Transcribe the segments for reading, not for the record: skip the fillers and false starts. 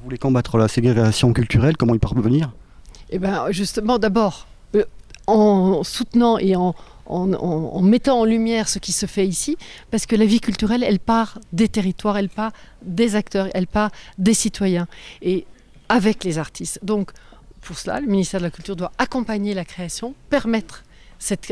voulez combattre la ségrégation culturelle, comment y parvenir? Eh bien, justement, d'abord, en soutenant et en mettant en lumière ce qui se fait ici, parce que la vie culturelle, elle part des territoires, elle part des acteurs, elle part des citoyens, et avec les artistes. Donc, pour cela, le ministère de la Culture doit accompagner la création, permettre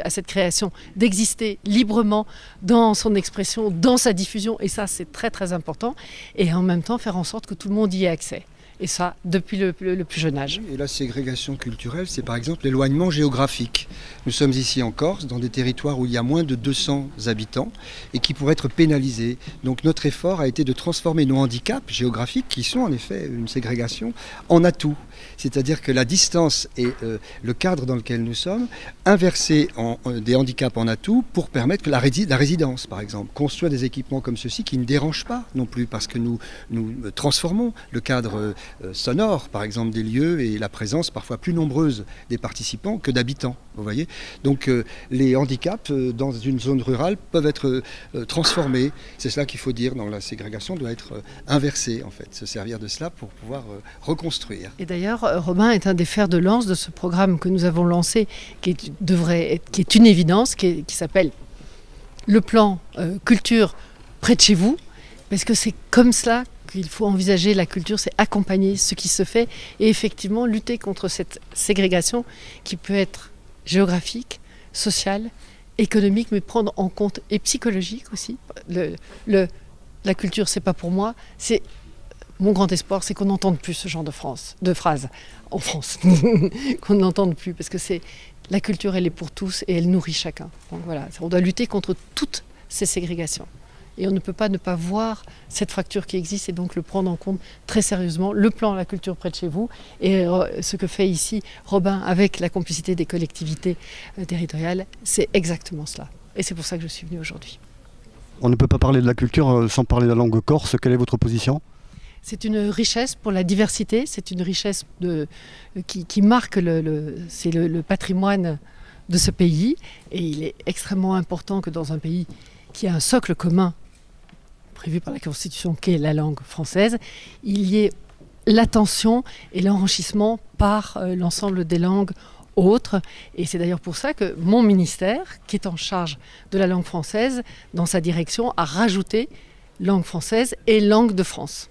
à cette création d'exister librement dans son expression, dans sa diffusion, et ça c'est très très important, et en même temps faire en sorte que tout le monde y ait accès. Et ça, depuis le plus jeune âge. Et la ségrégation culturelle, c'est par exemple l'éloignement géographique. Nous sommes ici en Corse, dans des territoires où il y a moins de 200 habitants et qui pourraient être pénalisés. Donc notre effort a été de transformer nos handicaps géographiques, qui sont en effet une ségrégation, en atouts. C'est-à-dire que la distance et le cadre dans lequel nous sommes, inverser des handicaps en atouts pour permettre que la résidence, par exemple, construire des équipements comme ceux-ci qui ne dérangent pas non plus, parce que nous transformons le cadre sonore, par exemple, des lieux et la présence parfois plus nombreuse des participants que d'habitants, vous voyez. Donc les handicaps dans une zone rurale peuvent être transformés. C'est cela qu'il faut dire dans la ségrégation, doit être inversée en fait, se servir de cela pour pouvoir reconstruire. Et d'ailleurs, Robin est un des fers de lance de ce programme que nous avons lancé, qui est une évidence, qui s'appelle le plan culture près de chez vous, parce que c'est comme cela qu'il faut envisager la culture, c'est accompagner ce qui se fait et effectivement lutter contre cette ségrégation qui peut être géographique, sociale, économique, mais prendre en compte et psychologique aussi. La culture, c'est pas pour moi, c'est mon grand espoir, c'est qu'on n'entende plus ce genre de phrases en France, qu'on n'entende plus, parce que la culture, elle est pour tous et elle nourrit chacun. Donc voilà, on doit lutter contre toutes ces ségrégations. Et on ne peut pas ne pas voir cette fracture qui existe et donc le prendre en compte très sérieusement. Le plan La culture près de chez vous et ce que fait ici Robin avec la complicité des collectivités territoriales, c'est exactement cela. Et c'est pour ça que je suis venue aujourd'hui. On ne peut pas parler de la culture sans parler de la langue corse. Quelle est votre position? C'est une richesse pour la diversité, c'est une richesse qui marque le patrimoine de ce pays. Et il est extrêmement important que dans un pays qui a un socle commun prévu par la Constitution, qu'est la langue française, il y ait l'attention et l'enrichissement par l'ensemble des langues autres. Et c'est d'ailleurs pour ça que mon ministère, qui est en charge de la langue française, dans sa direction, a rajouté langue française et langue de France.